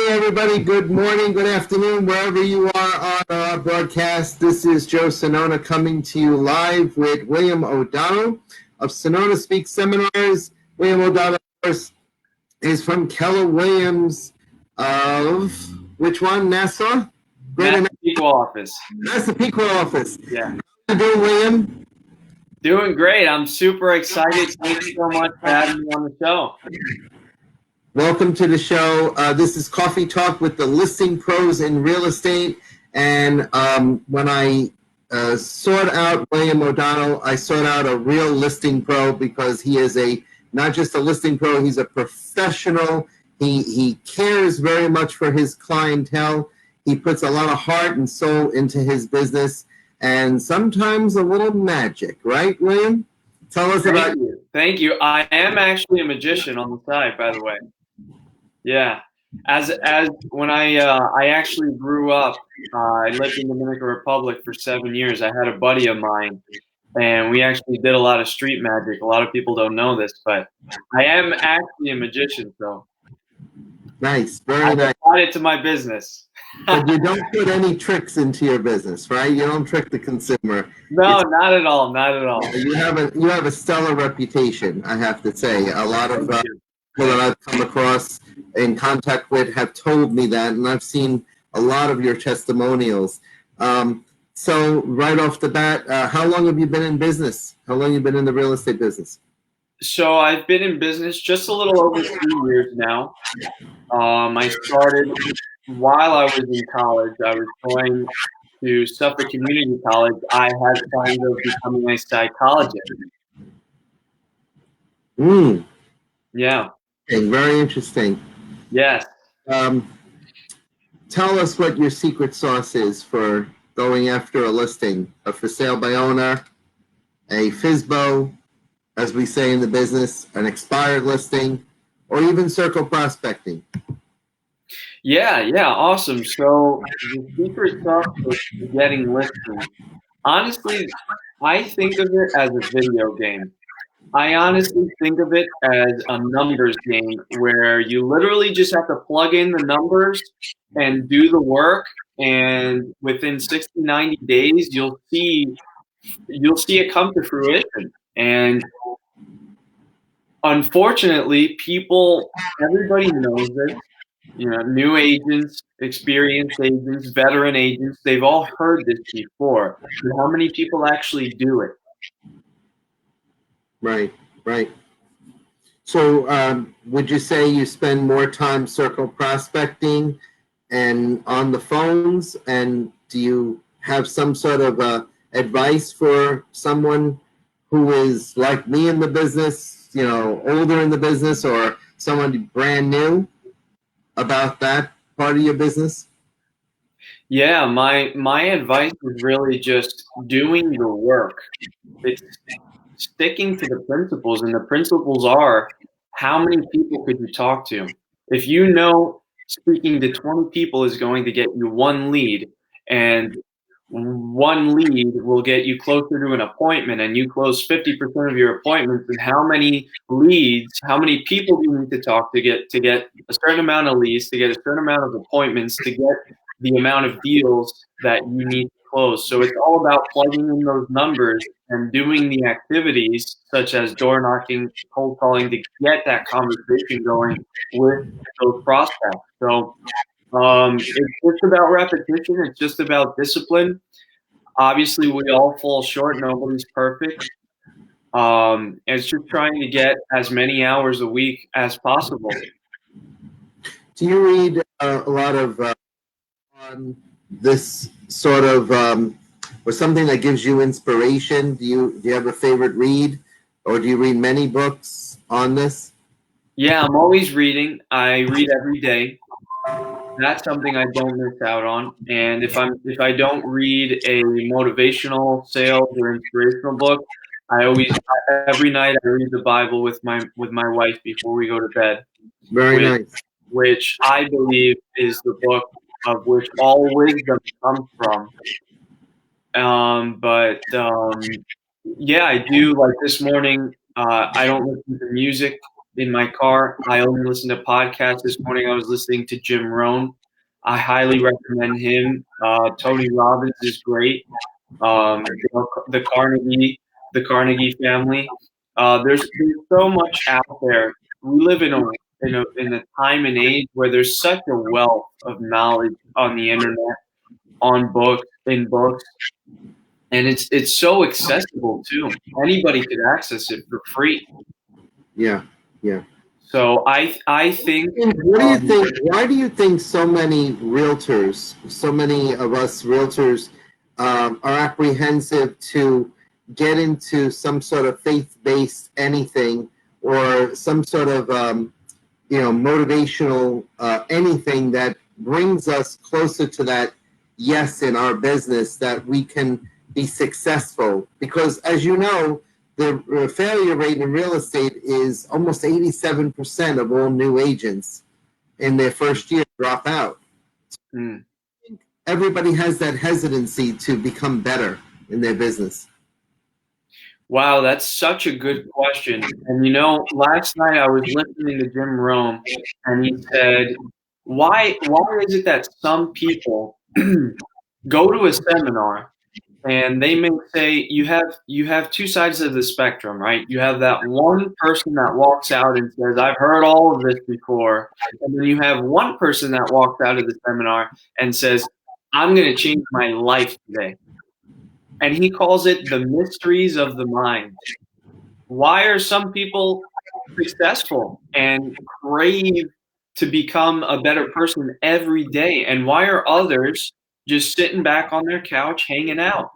Hey everybody, good morning, good afternoon, wherever you are on our broadcast. This is Joe Sonona coming to you live with William O'Donnell of Sonona Speaks Seminars. William O'Donnell, of course, is from Keller Williams of, which one, Nassau? Massapequa office. Massapequa office. Yeah. How you doing, William? Doing great. I'm super excited. Thank you so much for having me on the show. Welcome to the show. This is Coffee Talk with the Listing Pros in Real Estate. And when I sought out William O'Donnell, I sought out a real listing pro because he is not just a listing pro, he's a professional. He cares very much for his clientele. He puts a lot of heart and soul into his business and sometimes a little magic, right, William? Tell us about you. Thank you. I am actually a magician on the side, by the way. Yeah. As when I actually grew up, I lived in the Dominican Republic for 7 years. I had a buddy of mine, and we actually did a lot of street magic. A lot of people don't know this, but I am actually a magician. So nice, very nice. I added to my business. But you don't put any tricks into your business, right? You don't trick the consumer. No, not at all. Not at all. You have a stellar reputation, I have to say. A lot of people that I've come across in contact with have told me that, and I've seen a lot of your testimonials. So right off the bat, how long have you been in business? How long have you been in the real estate business? So I've been in business just a little over 3 years now. I started while I was in college. I was going to Suffolk Community College. I had plans of becoming a psychologist. Yeah. Okay, very interesting. Yes. Tell us what your secret sauce is for going after a listing, a for sale by owner, a FSBO, as we say in the business, an expired listing, or even circle prospecting. Yeah, awesome. So the secret sauce is getting listings. Honestly, I think of it as a video game. I honestly think of it as a numbers game where you literally just have to plug in the numbers and do the work, and within 60, 90 days, you'll see it come to fruition. And unfortunately, everybody knows this. You know, new agents, experienced agents, veteran agents, they've all heard this before. But how many people actually do it? Right. So would you say you spend more time circle prospecting and on the phones? And do you have some sort of advice for someone who is like me in the business, older in the business, or someone brand new about that part of your business? Yeah, my advice is really just doing the work. It's sticking to the principles, and the principles are, how many people could you talk to? If you know speaking to 20 people is going to get you one lead, and one lead will get you closer to an appointment, and you close 50% of your appointments, and how many people do you need to talk to get a certain amount of leads, to get a certain amount of appointments, to get the amount of deals that you need to close? So it's all about plugging in those numbers and doing the activities such as door knocking, cold calling, to get that conversation going with those prospects. So it's just about repetition. It's just about discipline. Obviously, we all fall short. Nobody's perfect. It's just trying to get as many hours a week as possible. Do you read a lot of on this sort of or something that gives you inspiration? Do you have a favorite read, or do you read many books on this? Yeah, I'm always reading. I read every day. That's something I don't miss out on. And if I don't read a motivational, sales, or inspirational book, every night I read the Bible with my wife before we go to bed. Very nice. Which I believe is the book of which all wisdom comes from. Yeah, I do. Like this morning, I don't listen to music. in my car. I only listen to podcasts. This morning I was listening to Jim Rohn. I highly recommend him. Tony Robbins is great. The Carnegie family. There's so much out there. We live in a time and age where there's such a wealth of knowledge on the internet, on books, in books, and it's so accessible too. Anybody could access it for free. Yeah, yeah. So I think. What do you think? Why do you think so many realtors, so many of us realtors, are apprehensive to get into some sort of faith-based anything or some sort of motivational anything that brings us closer to that yes in our business, that we can be successful? Because as you know, the failure rate in real estate is almost 87% of all new agents in their first year drop out. Mm. Everybody has that hesitancy to become better in their business. Wow, that's such a good question. And last night I was listening to Jim Rohn, and he said, "Why is it that some people go to a seminar and they may say you have two sides of the spectrum, right? You have that one person that walks out and says, 'I've heard all of this before,' and then you have one person that walks out of the seminar and says, 'I'm going to change my life today.'" And he calls it the mysteries of the mind. Why are some people successful and crave to become a better person every day? And why are others just sitting back on their couch hanging out?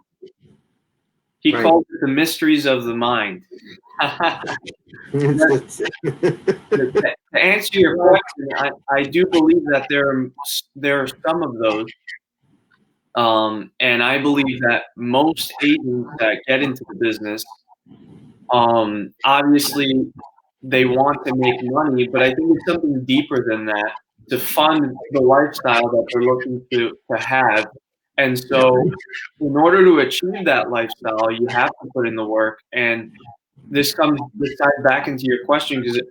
He Right. calls it the mysteries of the mind. To answer your question, I do believe that there are some of those. And I believe that most agents that get into the business, obviously they want to make money, but I think it's something deeper than that, to fund the lifestyle that they're looking to have. And so in order to achieve that lifestyle, you have to put in the work. And this ties back into your question, because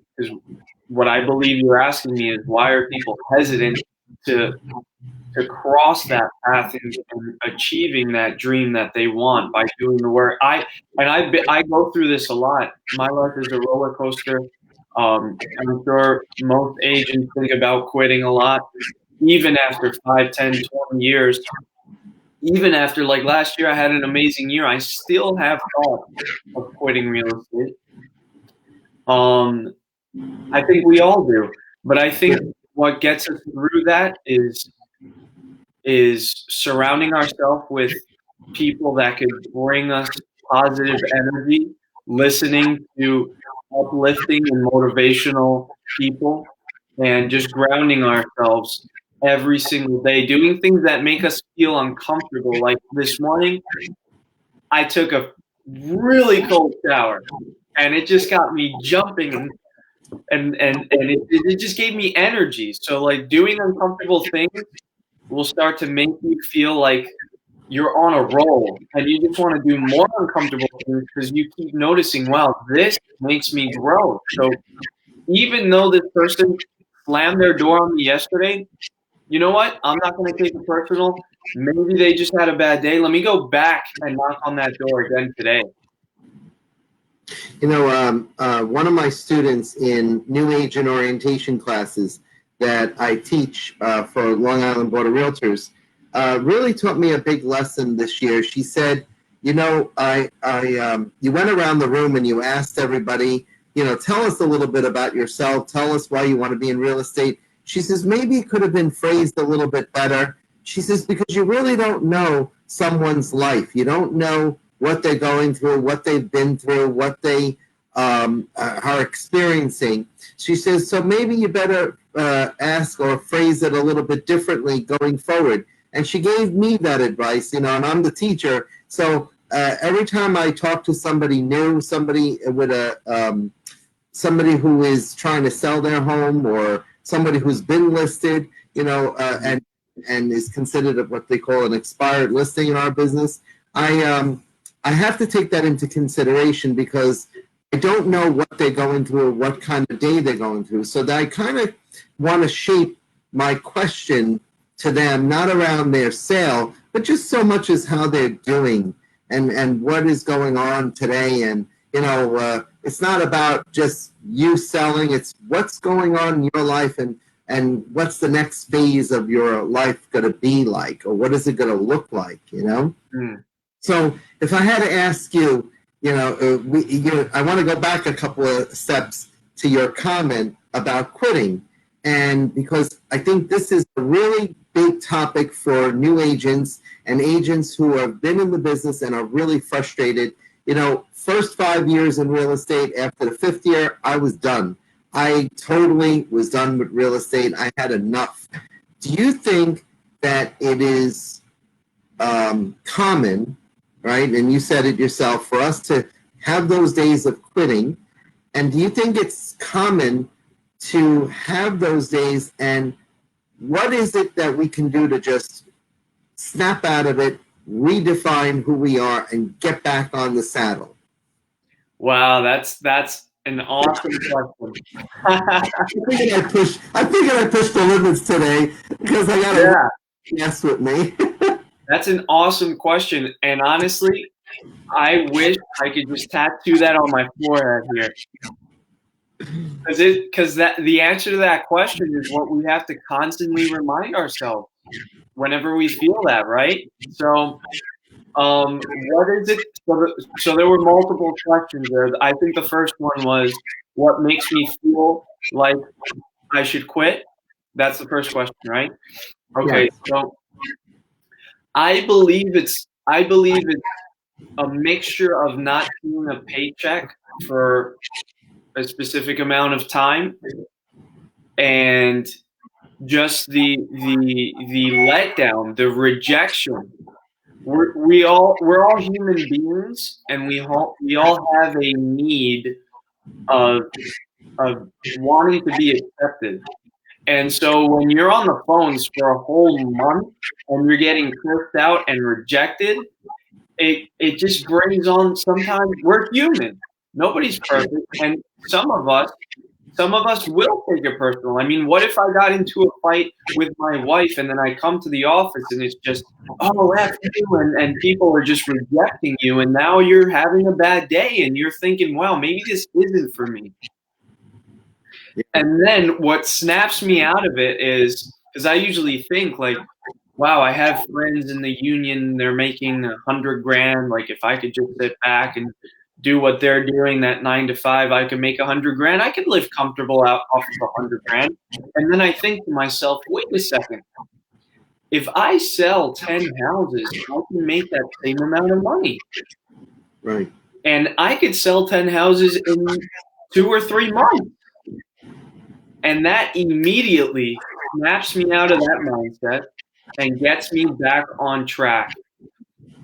what I believe you're asking me is, why are people hesitant to cross that path and achieving that dream that they want by doing the work? I go through this a lot. My life is a roller coaster. I'm sure most agents think about quitting a lot, even after 5, 10, 20 years. Even after, like last year, I had an amazing year. I still have thoughts of quitting real estate. I think we all do, but I think what gets us through that is surrounding ourselves with people that could bring us positive energy, listening to uplifting and motivational people, and just grounding ourselves every single day, doing things that make us feel uncomfortable. Like this morning, I took a really cold shower, and it just got me jumping, and it just gave me energy. So like, doing uncomfortable things will start to make you feel like you're on a roll, and you just want to do more uncomfortable things because you keep noticing, wow, this makes me grow. So even though this person slammed their door on me yesterday, you know what? I'm not going to take it personal. Maybe they just had a bad day. Let me go back and knock on that door again today. One of my students in new agent orientation classes that I teach for Long Island Board of Realtors really taught me a big lesson this year. She said, you went around the room and you asked everybody, tell us a little bit about yourself. Tell us why you want to be in real estate. She says, maybe it could have been phrased a little bit better. She says, because you really don't know someone's life. You don't know what they're going through, what they've been through, what they are experiencing. She says, so maybe you better ask or phrase it a little bit differently going forward. And she gave me that advice, and I'm the teacher. So every time I talk to somebody new, somebody with somebody who is trying to sell their home, or somebody who's been listed, and is considered what they call an expired listing in our business, I have to take that into consideration, because I don't know what they're going through or what kind of day they're going through. So that I kind of want to shape my question to them, not around their sale, but just so much as how they're doing and what is going on today. And, it's not about just you selling, it's what's going on in your life and what's the next phase of your life going to be like, or what is it going to look like, Mm. So if I had to ask you, I want to go back a couple of steps to your comment about quitting. And because I think this is a really big topic for new agents and agents who have been in the business and are really frustrated. First 5 years in real estate, after the fifth year, I was done. I totally was done with real estate. I had enough. Do you think that it is common, right? And you said it yourself, for us to have those days of quitting. And do you think it's common to have those days? And what is it that we can do to just snap out of it, redefine who we are, and get back on the saddle? Wow, that's an awesome question. I figured I pushed the limits today because I got a guest with me. That's an awesome question. And honestly, I wish I could just tattoo that on my forehead here. Because the answer to that question is what we have to constantly remind ourselves whenever we feel that, right? So, what is it? So there were multiple questions there. I think the first one was, what makes me feel like I should quit? That's the first question, right? Okay, Yes. so I believe it's a mixture of not seeing a paycheck for a specific amount of time and just the letdown, the rejection. We're all human beings, and we all have a need of wanting to be accepted. And so when you're on the phones for a whole month and you're getting cursed out and rejected, it just brings on, sometimes we're human. Nobody's perfect. And some of us will take it personal. I mean, what if I got into a fight with my wife and then I come to the office and it's just, oh, F you, and people are just rejecting you, and now you're having a bad day and you're thinking, wow, maybe this isn't for me. And then what snaps me out of it is, because I usually think like, wow, I have friends in the union, they're making $100 grand. Like if I could just sit back and do what they're doing, that 9 to 5, I could make $100 grand. I could live comfortable off of $100 grand. And then I think to myself, wait a second. If I sell 10 houses, I can make that same amount of money. Right. And I could sell 10 houses in 2 or 3 months. And that immediately snaps me out of that mindset and gets me back on track.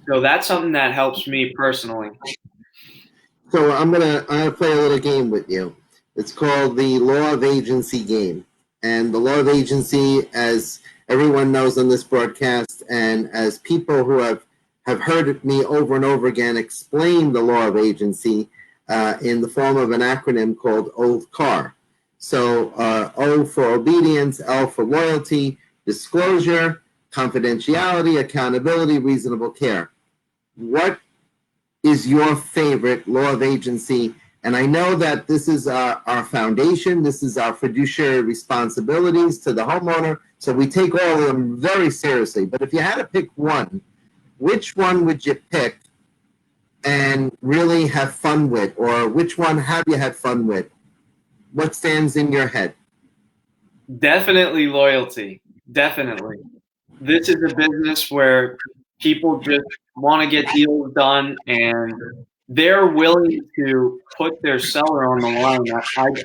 So that's something that helps me personally. So I'm gonna play a little game with you. It's called the Law of Agency game. And the Law of Agency, as everyone knows on this broadcast, and as people who have heard me over and over again explain the Law of Agency in the form of an acronym called OCAR. So O for obedience, L for loyalty, disclosure, confidentiality, accountability, reasonable care. What is your favorite Law of Agency? And I know that this is our foundation. This is our fiduciary responsibilities to the homeowner. So we take all of them very seriously. But if you had to pick one, which one would you pick and really have fun with? Or which one have you had fun with? What stands in your head? Definitely loyalty. Definitely. This is a business where people just want to get deals done, and they're willing to put their seller on the line.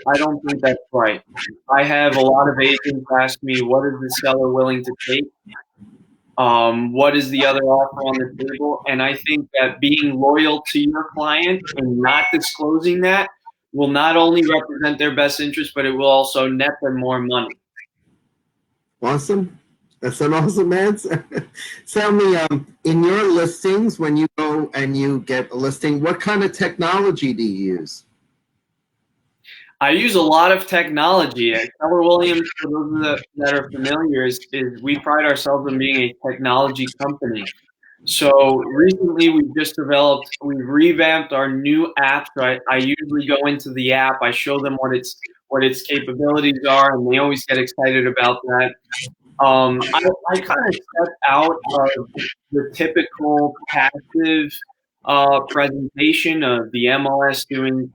I don't think that's right. I have a lot of agents ask me, what is the seller willing to take? What is the other offer on the table? And I think that being loyal to your client and not disclosing that will not only represent their best interest, but it will also net them more money. Awesome. That's an awesome answer. Tell me, in your listings, when you go and you get a listing, what kind of technology do you use? I use a lot of technology. At Keller Williams, for those that are familiar, is we pride ourselves on being a technology company. So recently we've revamped our new app. So I usually go into the app, I show them what its capabilities are, and they always get excited about that. I kind of step out of the typical passive presentation of the MLS doing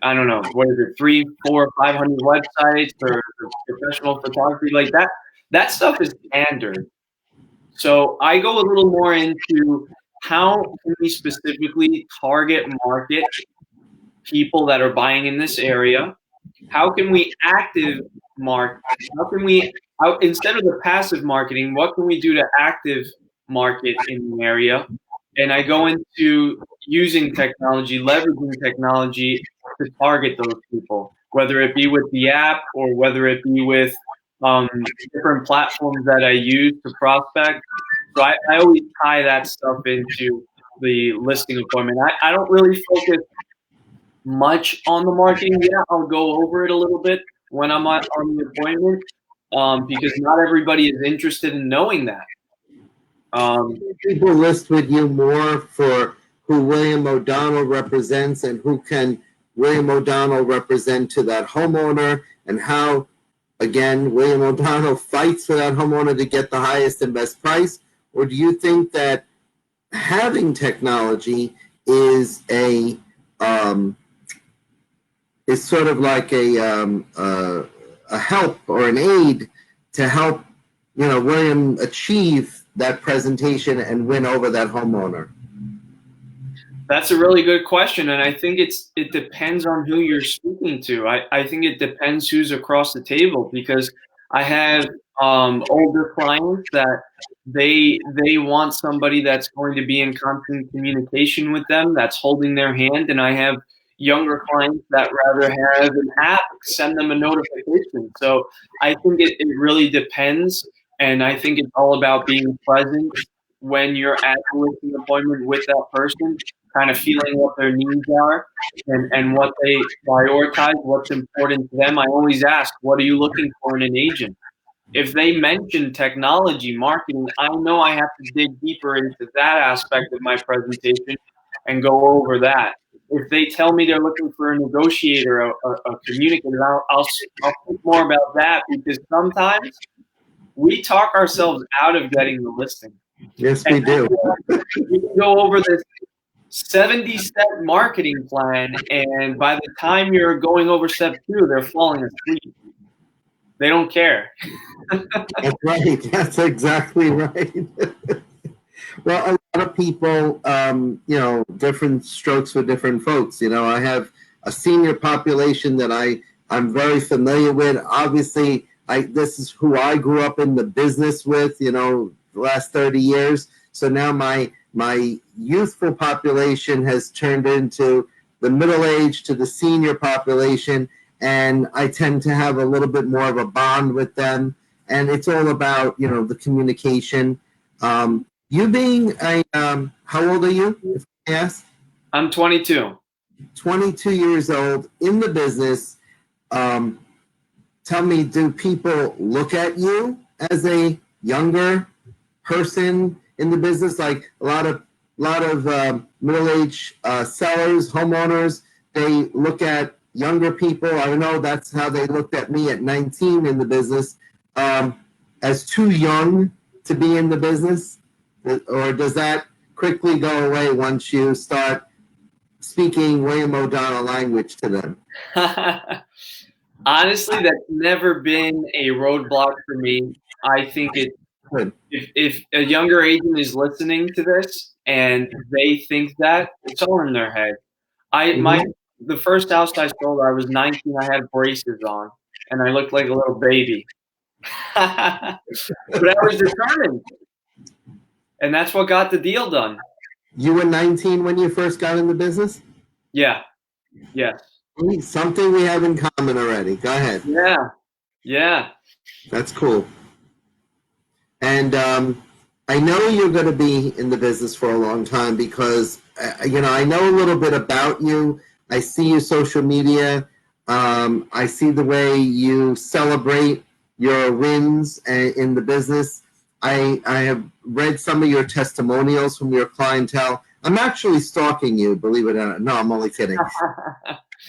I don't know, what is it, 3, 4, 500 websites or professional photography like that. That stuff is standard. So I go a little more into how can we specifically target market people that are buying in this area? How can we active market? How can we, instead of the passive marketing, what can we do to active market in the area? And I go into using technology, leveraging technology to target those people, whether it be with the app or whether it be with different platforms that I use to prospect. So I always tie that stuff into the listing appointment. I don't really focus much on the marketing yet. I'll go over it a little bit when I'm on the appointment because not everybody is interested in knowing that. People list with you more for who William O'Donnell represents and who can William O'Donnell represent to that homeowner, and how, again, William O'Donnell fights for that homeowner to get the highest and best price? Or do you think that having technology is is sort of like a help or an aid to help, William achieve that presentation and win over that homeowner? That's a really good question, and I think it depends on who you're speaking to. I think it depends who's across the table, because I have older clients that they want somebody that's going to be in constant communication with them, that's holding their hand, and I have younger clients that rather have an app send them a notification. So I think it really depends, and I think it's all about being present when you're at the listing appointment with that person, kind of feeling what their needs are and what they prioritize, what's important to them. I always ask, what are you looking for in an agent? If they mention technology, marketing, I know I have to dig deeper into that aspect of my presentation and go over that. If they tell me they're looking for a negotiator, a communicator, I'll think more about that, because sometimes we talk ourselves out of getting the listing. Yes, we do. We can go over this 70-step marketing plan, and by the time you're going over step 2, they're falling asleep. They don't care. That's right. That's exactly right. Well, a lot of people, different strokes for different folks. I have a senior population that I'm very familiar with. Obviously, this is who I grew up in the business with, the last 30 years. So now my youthful population has turned into the middle age to the senior population, and I tend to have a little bit more of a bond with them. And it's all about, the communication. You being how old are you, if I ask? I'm 22. 22 years old, in the business. Tell me, do people look at you as a younger person in the business? Like a lot of middle-aged sellers, homeowners, they look at younger people. I know that's how they looked at me at 19 in the business, as too young to be in the business. Or does that quickly go away once you start speaking William O'Donnell language to them? Honestly, that's never been a roadblock for me. I think if a younger agent is listening to this and they think that, it's all in their head. The first house I sold, I was 19. I had braces on, and I looked like a little baby. But I was determined, and that's what got the deal done. You were 19 when you first got in the business? Yeah. Yes. Something we have in common already. Go ahead. Yeah. That's cool. And I know you're going to be in the business for a long time because, I know a little bit about you. I see your social media. I see the way you celebrate your wins in the business. I have read some of your testimonials from your clientele. I'm actually stalking you, believe it or not. No, I'm only kidding.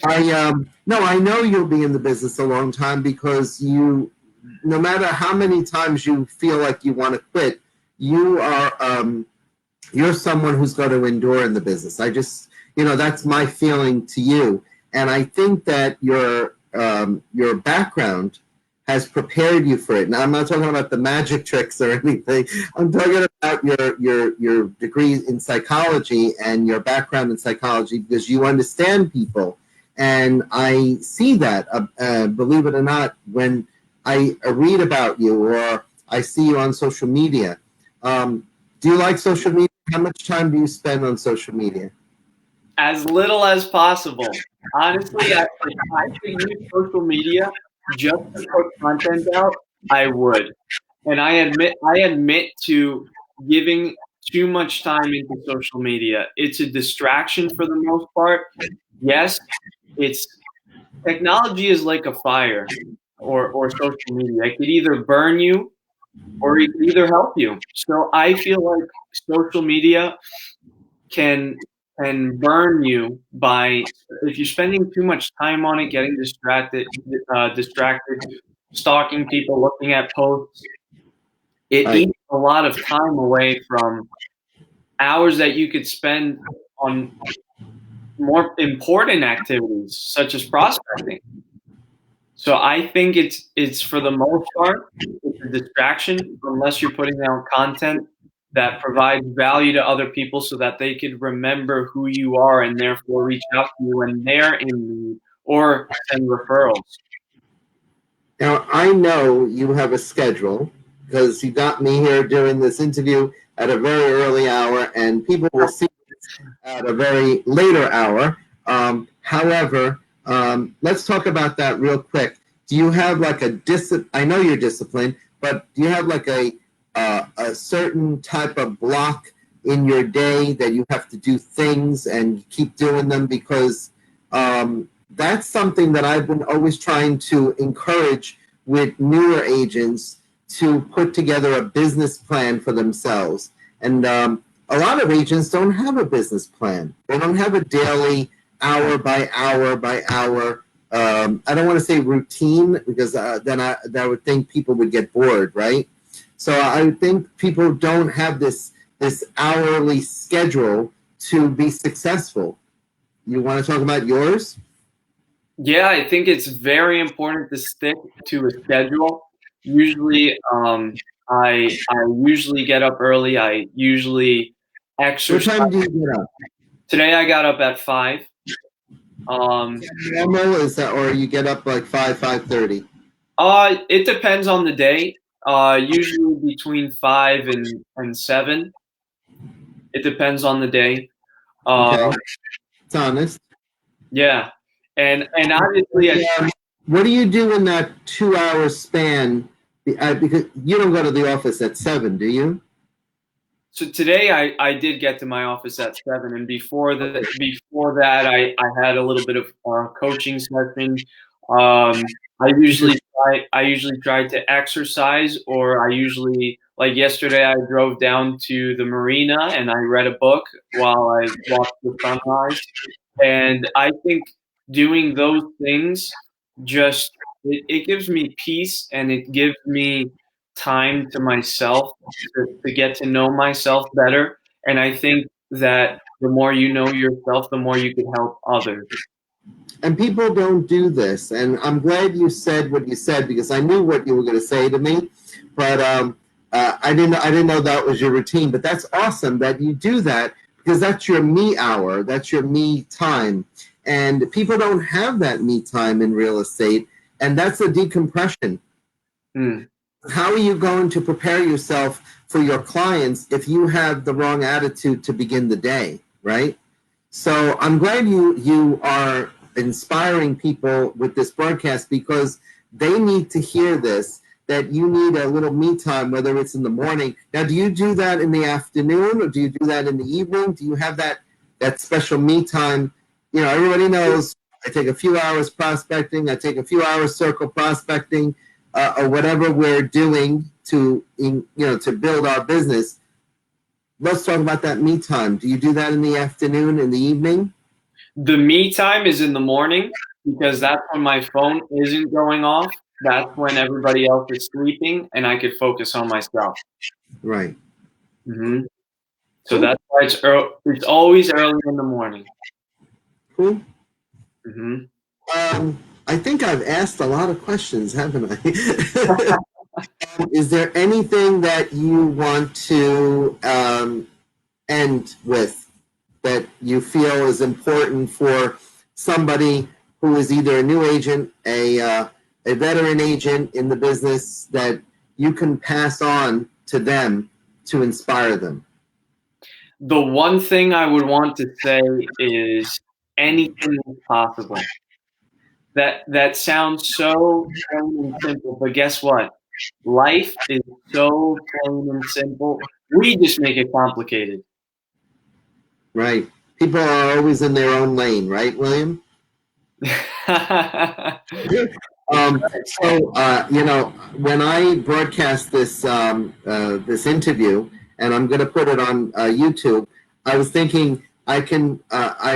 No, I know you'll be in the business a long time because you, no matter how many times you feel like you want to quit, you are you're someone who's going to endure in the business. I just, that's my feeling to you. And I think that your background has prepared you for it. Now, I'm not talking about the magic tricks or anything. I'm talking about your degree in psychology and your background in psychology because you understand people. And I see that, believe it or not, when I read about you or I see you on social media. Do you like social media? How much time do you spend on social media? As little as possible. Honestly, if I could use social media just to put content out, I would. And I admit to giving too much time into social media. It's a distraction for the most part. Yes, it's technology is like a fire or social media. It could either burn you or it could either help you. So I feel like social media can burn you by if you're spending too much time on it, getting distracted, stalking people, looking at posts. It Right. eats a lot of time away from hours that you could spend on more important activities such as prospecting. So I think it's for the most part it's a distraction unless you're putting out content that provides value to other people so that they could remember who you are and therefore reach out to you when they're in need or send referrals. Now, I know you have a schedule because you got me here doing this interview at a very early hour, and people will see it at a very later hour. However, let's talk about that real quick. Do you have like a I know you're disciplined, but do you have like a certain type of block in your day that you have to do things and keep doing them? Because that's something that I've been always trying to encourage with newer agents to put together a business plan for themselves. And a lot of agents don't have a business plan. They don't have a daily, hour by hour by hour. I don't want to say routine because then I would think people would get bored, right? So I think people don't have this hourly schedule to be successful. You want to talk about yours? Yeah, I think it's very important to stick to a schedule. Usually, I usually get up early. I usually What exercise. time do you get up? Today I got up at 5. Normal is that, or you get up like 5:30? It depends on the day. Usually between 5 and 7. It depends on the day. Okay, it's honest. Yeah, and obviously, What do you do in that 2 hour span? Because you don't go to the office at 7, do you? so today I did get to my office at 7, and before that I had a little bit of coaching session. I usually try to exercise, or I usually, like yesterday I drove down to the marina and I read a book while I watched the sunrise. And I think doing those things just it gives me peace and it gives me time to myself to get to know myself better. And I think that the more you know yourself, the more you can help others. And people don't do this. And I'm glad you said what you said because I knew what you were going to say to me, but I didn't know that was your routine. But that's awesome that you do that because that's your me hour, that's your me time, and people don't have that me time in real estate, and that's a decompression. Mm. How are you going to prepare yourself for your clients if you have the wrong attitude to begin the day, right? So I'm glad you are inspiring people with this broadcast because they need to hear this, that you need a little me time, whether it's in the morning. Now, do you do that in the afternoon or do you do that in the evening? Do you have that special me time? You know, everybody knows I take a few hours prospecting. I take a few hours circle prospecting, or whatever we're doing to to build our business. Let's talk about that me time. Do you do that in the afternoon, in the evening? The me time is in the morning because that's when my phone isn't going off. That's when everybody else is sleeping and I could focus on myself. Right. hmm So Cool. that's why it's always early in the morning. Cool. hmm I think I've asked a lot of questions, haven't I? Is there anything that you want to end with that you feel is important for somebody who is either a new agent, a veteran agent in the business, that you can pass on to them to inspire them? The one thing I would want to say is anything is possible. That sounds so plain and simple, but guess what? Life is so plain and simple. We just make it complicated. Right. People are always in their own lane, right, William? When I broadcast this interview, and I'm going to put it on YouTube, I was thinking I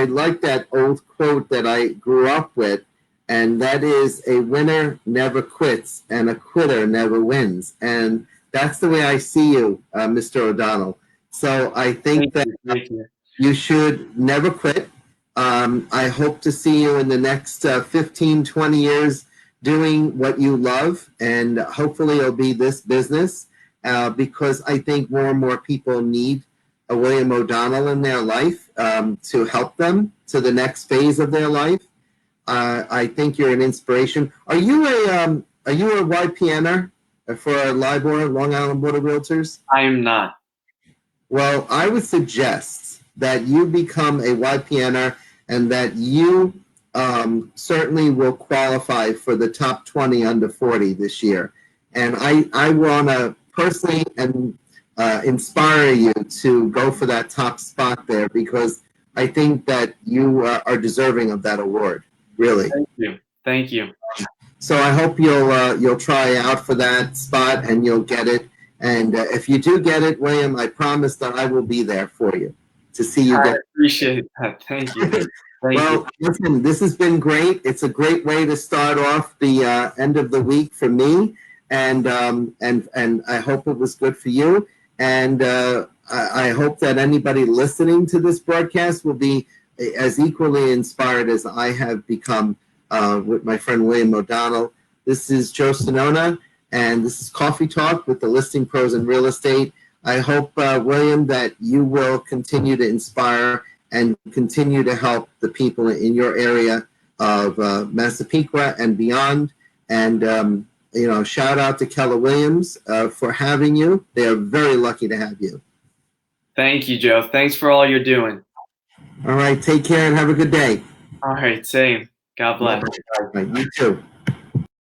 like that old quote that I grew up with, and that is, a winner never quits and a quitter never wins. And that's the way I see you, Mr. O'Donnell. So I think that Thank you. you should never quit. I hope to see you in the next 15, 20 years doing what you love, and hopefully it'll be this business, because I think more and more people need a William O'Donnell in their life, to help them to the next phase of their life. I think you're an inspiration. Are you a YPNer for LIBOR, Long Island Board of Realtors? I am not. Well, I would suggest that you become a YPNer, and that you certainly will qualify for the top 20 under 40 this year. And I want to personally and inspire you to go for that top spot there, because I think that you are deserving of that award. Really. Thank you. Thank you. So I hope you'll try out for that spot and you'll get it. And if you do get it, William, I promise that I will be there for you to see you get it. I appreciate that. Thank you. Well, listen, this has been great. It's a great way to start off the end of the week for me, and I hope it was good for you. And I hope that anybody listening to this broadcast will be as equally inspired as I have become with my friend William O'Donnell. This is Joe Sonona, and this is Coffee Talk with the Listing Pros in Real Estate. I hope, William, that you will continue to inspire and continue to help the people in your area of Massapequa and beyond. And, shout out to Keller Williams for having you. They are very lucky to have you. Thank you, Joe. Thanks for all you're doing. All right. Take care and have a good day. All right. Same. God bless. All right, you too.